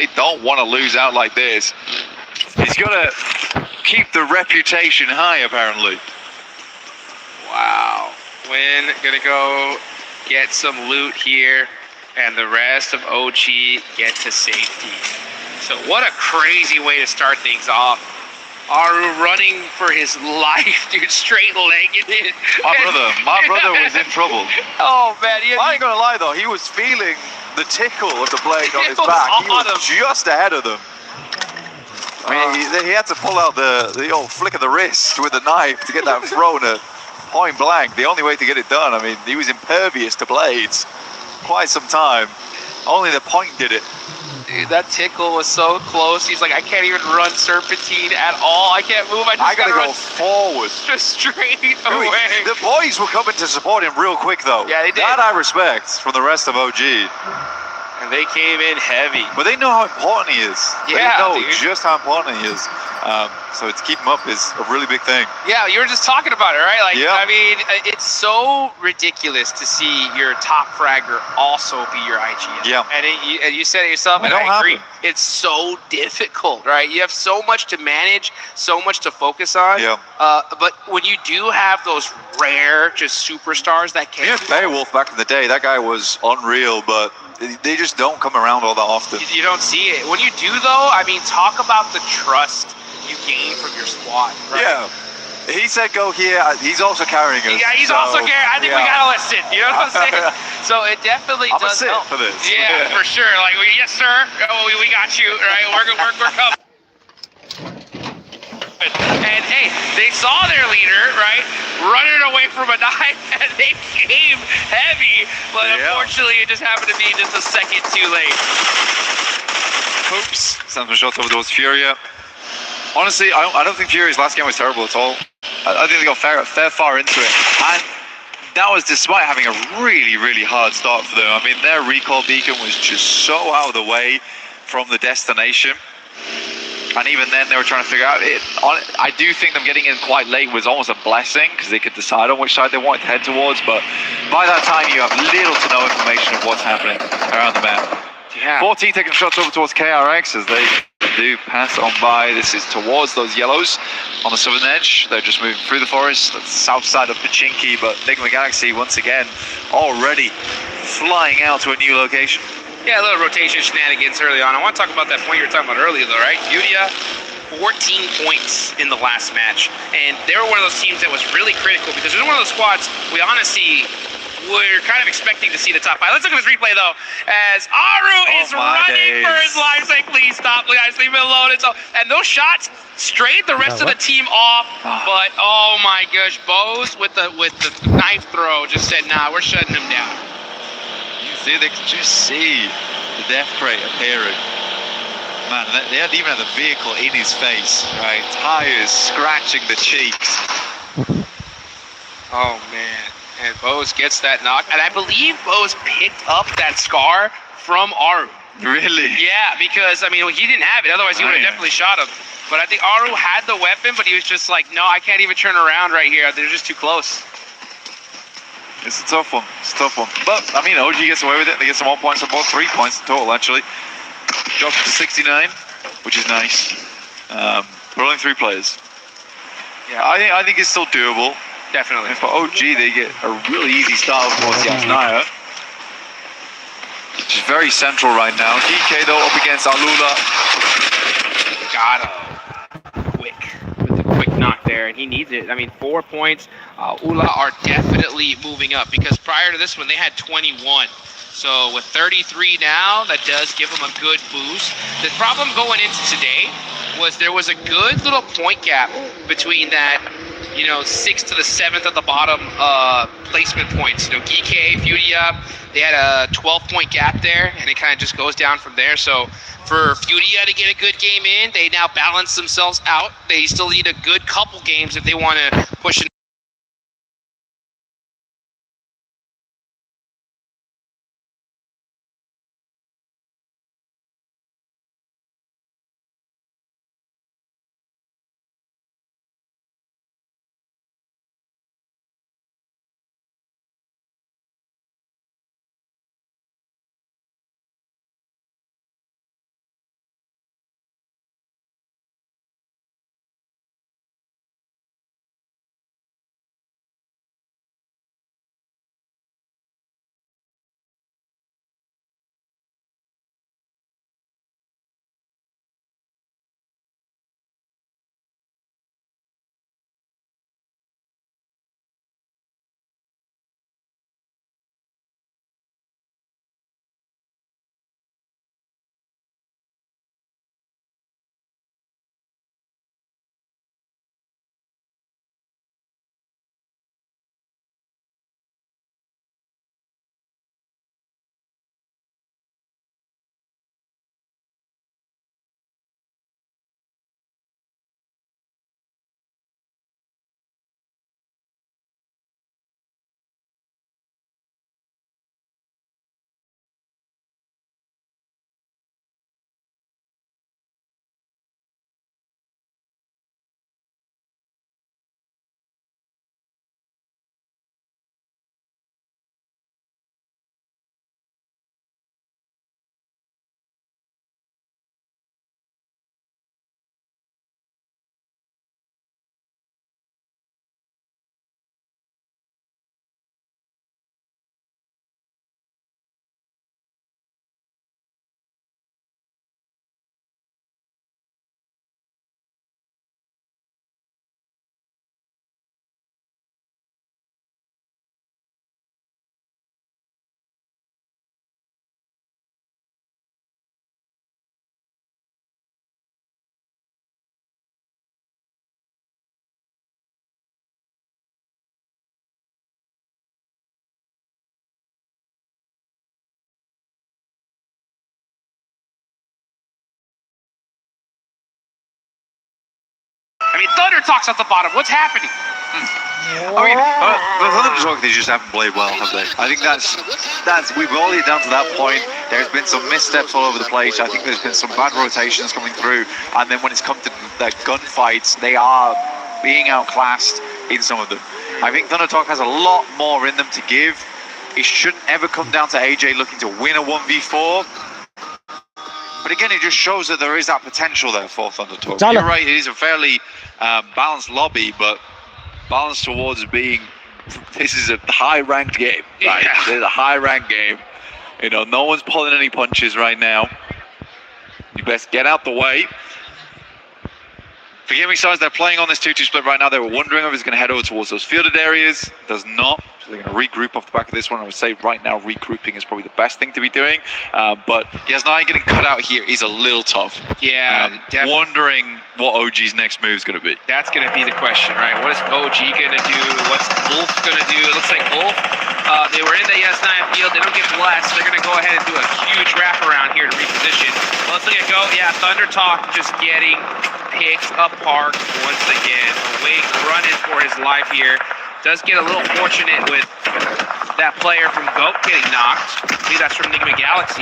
They don't want to lose out like this. He's got to keep the reputation high, apparently. Wow. Win gonna go get some loot here, and the rest of OG get to safety. So what a crazy way to start things off. Aru running for his life, dude, straight-legged it. My brother was in trouble. Oh, man. I ain't gonna lie, though, he was feeling the tickle of the blade on his back. He was just ahead of them. I mean, he had to pull out the old flick of the wrist with the knife to get that thrown at point blank. The only way to get it done. I mean, he was impervious to blades quite some time. Only the point did it. Dude, that tickle was so close. He's like, I can't even run serpentine at all. I can't move. I gotta go forward. Just straight away. The boys were coming to support him real quick, though. Yeah, they did. That I respect from the rest of OG. And they came in heavy. But they know how important he is. Yeah, they know dude. just how important he is. So to keep him up is a really big thing. Yeah, you were just talking about it, right? Like, yeah. I mean, it's so ridiculous to see your top fragger also be your IGL. Yeah. And you said it yourself, and I agree. It's so difficult, right? You have so much to manage, so much to focus on. Yeah. But when you do have those rare, just superstars that can. Yeah, Beowulf back in the day, that guy was unreal, but they just don't come around all that often. You don't see it. When you do, though, I mean, talk about the trust you gain from your squad, right? Yeah. He said go here. He's also carrying us. Yeah, he's also carrying. I think we gotta listen. You know what I'm saying? So it definitely does help. for this. Yeah, for sure. Like, yes, sir. Oh, we got you. Right? We're coming. And hey, they saw their leader, right, running away from a knife, and they came heavy. But unfortunately, it just happened to be just a second too late. Oops. Some shots over towards Furia. Honestly, I don't think Furia's last game was terrible at all. I think they got fair far into it. And that was despite having a really, really hard start for them. I mean, their recall beacon was just so out of the way from the destination. And even then, they were trying to figure out it. I do think them getting in quite late was almost a blessing, because they could decide on which side they wanted to head towards. But by that time, you have little to no information of what's happening around the map. Yeah. 14 taking shots over towards KRX as they do pass on by. This is towards those yellows on the southern edge. They're just moving through the forest. That's the south side of Pachinki, but Enigma Galaxy once again already flying out to a new location. Yeah, a little rotation shenanigans early on. I want to talk about that point you were talking about earlier, though, right? Furia, 14 points in the last match. And they were one of those teams that was really critical, because they're one of those squads we honestly were kind of expecting to see the top 5. Let's look at this replay, though, as Aru is running for his life. Saying, please stop, guys, leave me alone. And those shots strayed the rest of the team off. But, oh my gosh, Bose with the knife throw just said, nah, we're shutting him down. See, they could just see the death crate appearing. Man, they had even had the vehicle in his face, right? Tires scratching the cheeks. Oh, man. And Bose gets that knock. And I believe Bose picked up that scar from Aru. Really? Yeah, because, I mean, he didn't have it. Otherwise, he would have definitely shot him. But I think Aru had the weapon, but he was just like, no, I can't even turn around right here. They're just too close. It's a tough one. It's a tough one. But, I mean, OG gets away with it. They get some more points on both. 3 points in total, actually. Drops to 69, which is nice. We're only 3 players. Yeah, I think it's still doable. Definitely. And for OG, they get a really easy start towards Yasnaya, which is very central right now. DK, though, up against Alula. Got him. With the quick knock there, and he needs it. I mean, 4 points. Ula are definitely moving up, because prior to this one, they had 21. So with 33 now, that does give them a good boost. The problem going into today was there was a good little point gap between that, 6th to the 7th at the bottom placement points. GK, Furia, they had a 12-point gap there, and it kind of just goes down from there. So for Furia to get a good game in, they now balance themselves out. They still need a good couple games if they want to push I mean, Thunder Talk's at the bottom. What's happening? I mean, the Thunder Talk, they just haven't played well, have they? I think that's we've already down to that point. There's been some missteps all over the place. I think there's been some bad rotations coming through, and then when it's come to the gunfights, they are being outclassed in some of them. I think Thunder Talk has a lot more in them to give. It shouldn't ever come down to AJ looking to win a 1v4. But again, it just shows that there is that potential there for Thunder Talk. You're right, it is a fairly balanced lobby, but balanced towards being, this is a high-ranked game, right? Yeah. It's a high-ranked game. You know, no one's pulling any punches right now. You best get out the way. For gaming sides, they're playing on this 2-2 split right now. They were wondering if it's going to head over towards those fielded areas. It does not. So they're going to regroup off the back of this one. I would say right now regrouping is probably the best thing to be doing. But Yasnai getting cut out here is a little tough. Yeah, wondering what OG's next move is going to be. That's going to be the question, right? What is OG going to do? What's Wolf going to do? It looks like Wolf, they were in the Yasnai field. They don't get blessed. They're going to go ahead and do a huge wraparound here to reposition. Well, let's look at go. Yeah, Thunder Talk just getting picked apart once again. Awake running for his life here. Does get a little fortunate with that player from GOAT getting knocked. I believe that's from Enigma Galaxy.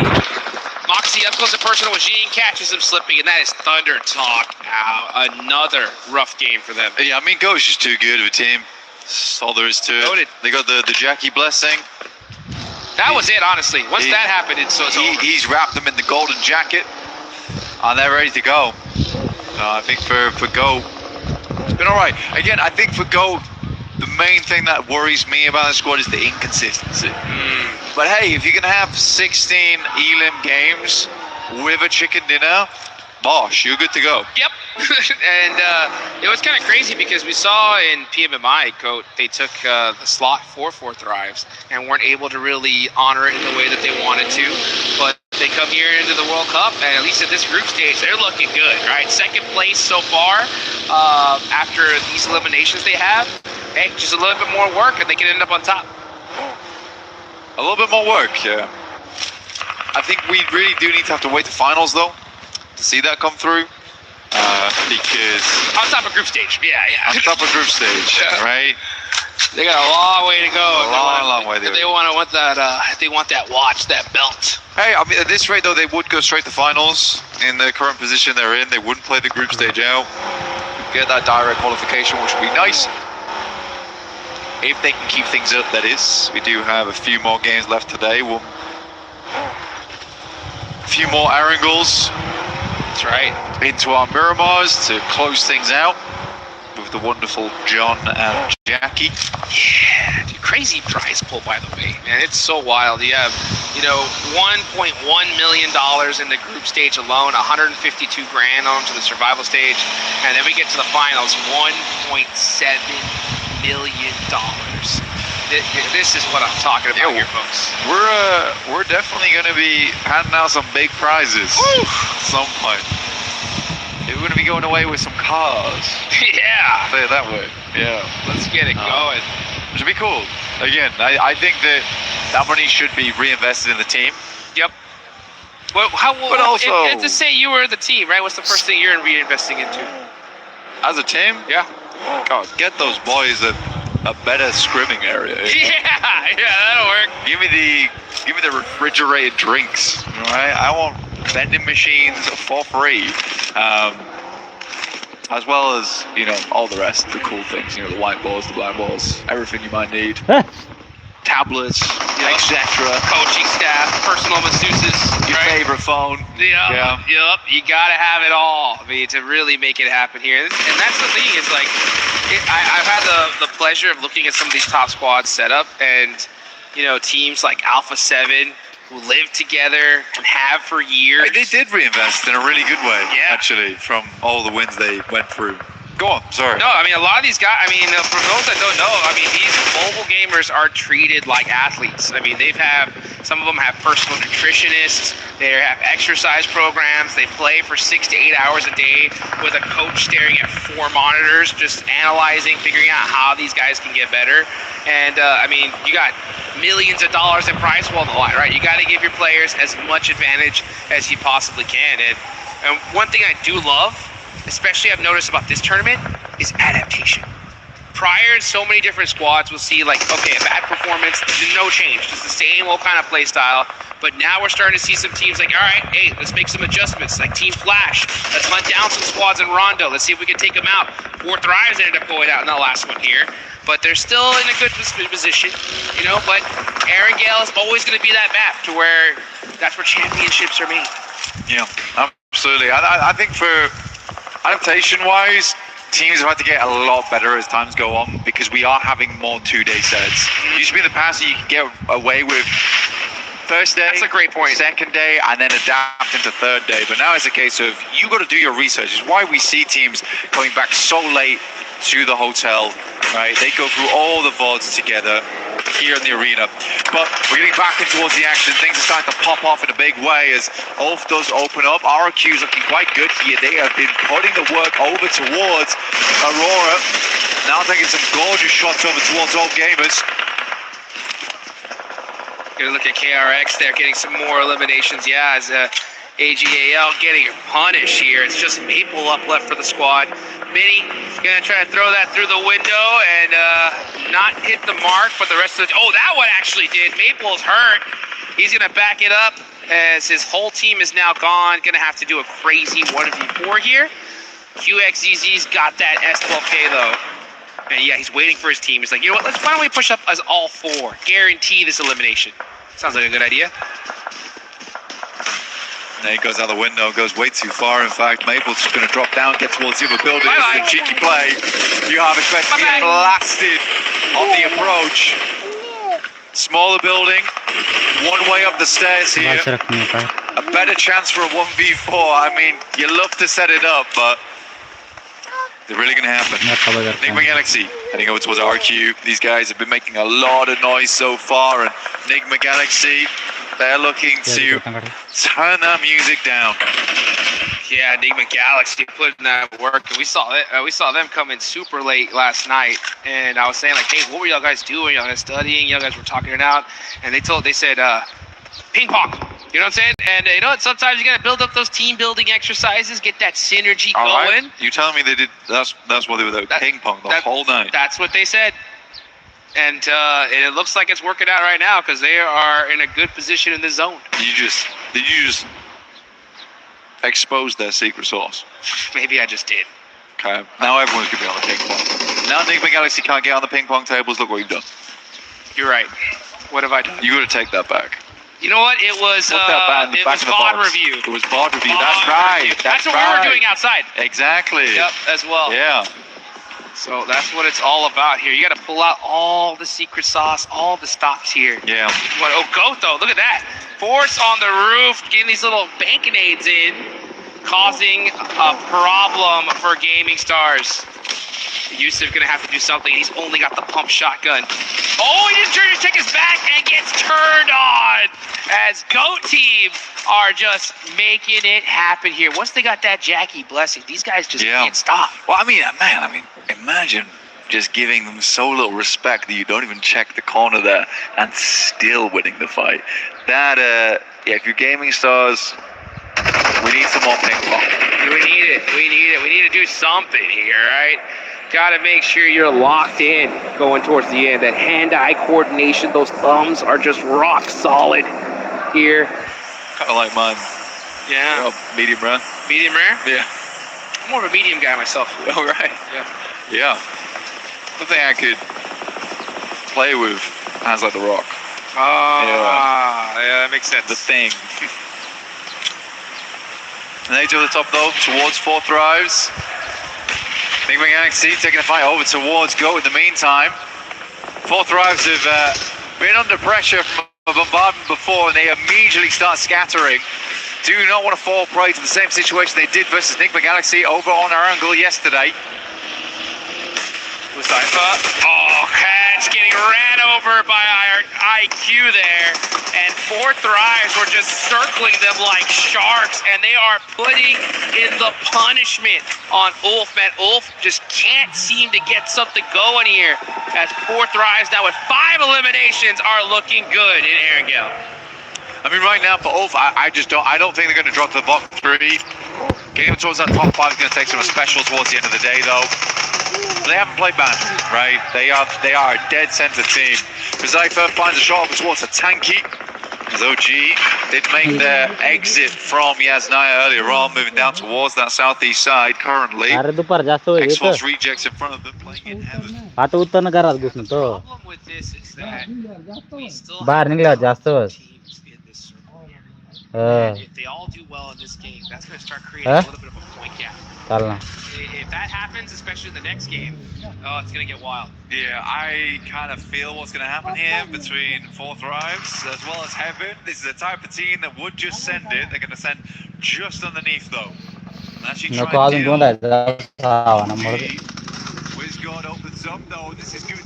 Moxie up close and personal with Jean, catches him slipping, and that is Thunder Talk out. Another rough game for them. Yeah, I mean, GOAT's just too good of a team. That's all there is to it. Noted. They got the Jackie blessing. That was it, honestly. Once that happened, it's over. He's wrapped them in the golden jacket, and they're ready to go. I think for GOAT, it's been all right. Again, I think for GOAT, the main thing that worries me about the squad is the inconsistency. But hey, if you can have 16 Elim games with a chicken dinner, bosh, you're good to go. Yep. And it was kind of crazy because we saw in PMMI, GOAT, they took the slot for 4th Thrives and weren't able to really honor it in the way that they wanted to. But they come here into the World Cup, and at least at this group stage, they're looking good, right? 2nd place so far after these eliminations they have. Hey, just a little bit more work, and they can end up on top. A little bit more work, yeah. I think we really do need to have to wait to finals, though, to see that come through. Because on top of group stage, yeah. On top of group stage, right? They got a long way to go. A long way to go. They want that. They want that watch, that belt. Hey, I mean, at this rate though, they would go straight to finals in the current position they're in. They wouldn't play the group stage out. Get that direct qualification, which would be nice. If they can keep things up, that is. We do have a few more games left today. A few more Arangles. That's right. Into our Miramars to close things out with the wonderful John and Jackie. Yeah, dude, crazy prize pool, by the way, man. It's so wild. You have, $1.1 million in the group stage alone, 152 grand on to the survival stage, and then we get to the finals, $1.7 million. This is what I'm talking about here, folks. We're definitely going to be handing out some big prizes at some point. We're going to be going away with some cars. Yeah. Say it that way. Yeah. Let's get it going. Which would be cool. Again, I think that money should be reinvested in the team. Yep. Well, but also, to say you were the team, right? What's the first thing you're reinvesting into? As a team? Yeah. God, get those boys a better scrimming area. Yeah, that'll work. Give me the refrigerated drinks. Right? I want vending machines for free. As well as, all the rest, the cool things, the white balls, the black balls, everything you might need. Tablets, etc. Coaching staff, personal masseuses, your favorite phone. Yep. You gotta have it all. To really make it happen here. And that's the thing is I've had the pleasure of looking at some of these top squads set up, and teams like Alpha 7 who live together and have for years. They did reinvest in a really good way, actually, from all the wins they went through. Go on, sorry. No, a lot of these guys, for those that don't know, these mobile gamers are treated like athletes. Some of them have personal nutritionists, they have exercise programs, they play for 6 to 8 hours a day with a coach staring at 4 monitors, just analyzing, figuring out how these guys can get better. And, you got millions of dollars in prize pool on the line, right? You got to give your players as much advantage as you possibly can. And one thing I do love especially I've noticed about this tournament, is adaptation. Prior, so many different squads will see like, okay, a bad performance, no change, just the same old kind of play style. But now we're starting to see some teams like, all right, hey, let's make some adjustments, like Team Flash. Let's hunt down some squads in Rondo. Let's see if we can take them out. 4 Thrives ended up going out in the last one here. But they're still in a good position, you know, but Aaron Gale is always going to be that map to where that's where championships are made. Yeah, absolutely. I think for adaptation-wise, teams have had to get a lot better as times go on because we are having more 2-day sets. Used to be in the past you could get away with first day, that's a great point. Second day, and then adapt into third day. But now it's a case of you got to do your research. It's why we see teams coming back so late to the hotel, right? They go through all the VODs together here in the arena. But we're getting back in towards the action. Things are starting to pop off in a big way as Ulf does open up. RQ's looking quite good here. They have been putting the work over towards Aurora. Now taking some gorgeous shots over towards Old Gamers. Gonna look at KRX there, getting some more eliminations. Yeah, as AGAL getting punished here. It's just Maple up left for the squad. Minnie gonna try to throw that through the window and not hit the mark, but the rest of the, oh, that one actually did. Maple's hurt. He's gonna back it up as his whole team is now gone. Gonna have to do a crazy 1v4 here. QXZZ's got that S12K though. And yeah, he's waiting for his team. He's like, you know what, why don't we push up as all 4? Guarantee this elimination. Sounds like a good idea. There he goes out the window, goes way too far. In fact, Maple's just going to drop down, get towards the other building. This is a cheeky play. You have expected to get blasted on the approach. Smaller building, one way up the stairs here. A better chance for a 1v4. I mean, you love to set it up, but they're really going to happen. Enigma Galaxy heading over towards RQ. These guys have been making a lot of noise so far, and Enigma Galaxy, they're looking to turn that music down. Yeah, Enigma Galaxy putting that work. We saw it. We saw them come in super late last night, and I was saying like, hey, what were y'all guys doing? Y'all guys studying? Y'all guys were talking it out, and they said ping pong. You know what I'm saying? And you know what? Sometimes you gotta build up those team building exercises, get that synergy going. Right. You telling me they did? That's what they were doing. Ping pong the whole night. That's what they said. And it looks like it's working out right now because they are in a good position in the zone. Did you just expose their secret sauce? Maybe I just did. Okay. Now everyone's gonna be on the ping pong. Now Enigma Galaxy can't get on the ping pong tables. Look what you've done. You're right. What have I done? You got to take that back. You know what? It was VOD review. It was VOD review. That's right. That's what we were doing outside. Exactly. Yep, as well. Yeah. So that's what it's all about here. You got to pull out all the secret sauce, all the stops here. Yeah. Oh, Goto, look at that. Force on the roof, getting these little bankanades in, causing a problem for Gaming Stars. Yusuf gonna have to do something. He's only got the pump shotgun. Oh, he just turned his tickets back and gets turned on as GOAT team are just making it happen here. Once they got that Jackie blessing, these guys just can't stop. Well, I mean, man, imagine just giving them so little respect that you don't even check the corner there and still winning the fight. That, yeah, if you're Gaming Stars, we need some more ping pong. We need it. We need to do something here, right? Got to make sure you're locked in going towards the end. That hand-eye coordination, those thumbs are just rock solid here. Kind of like mine. Yeah. Medium rare. Medium rare? Yeah. I'm more of a medium guy myself. Oh, right. Yeah. Yeah. The thing I could play with hands like the rock. Yeah, that makes sense. The thing. And they to the top though, towards 4 Thrives. Enigma Galaxy taking the fight over towards GOAT in the meantime. 4 Thrives have been under pressure from a bombardment before and they immediately start scattering. Do not want to fall prey to the same situation they did versus Enigma Galaxy over on our angle yesterday. Cypher. Oh, catch getting ran over by our IQ there. And 4 Thrives were just circling them like sharks. And they are putting in the punishment on Ulf. Man, Ulf just can't seem to get something going here. As 4 Thrives now with 5 eliminations are looking good in Erangel. I mean, right now for Ulf, I don't think they're going to drop to the bottom 3. Getting them towards that top 5 is going to take some special towards the end of the day, though. They haven't played bad, right? They are a dead center team. Zypher finds a shot over towards a tanky. As OG did make their exit from Yasnaya earlier on, moving down towards that southeast side currently. X-Force rejects in front of them, playing in heaven. The problem with this is that we still have teams in this circle here. And if they all do well in this game, that's going to start creating a little bit of a point gap. If that happens, especially in the next game, it's going to get wild. Yeah, I kind of feel what's going to happen here between Fourth Thrives as well as Heaven. This is the type of team that would just send it. They're going to send just underneath, though. And actually try and deal. Wizgod opens up, though. This is good.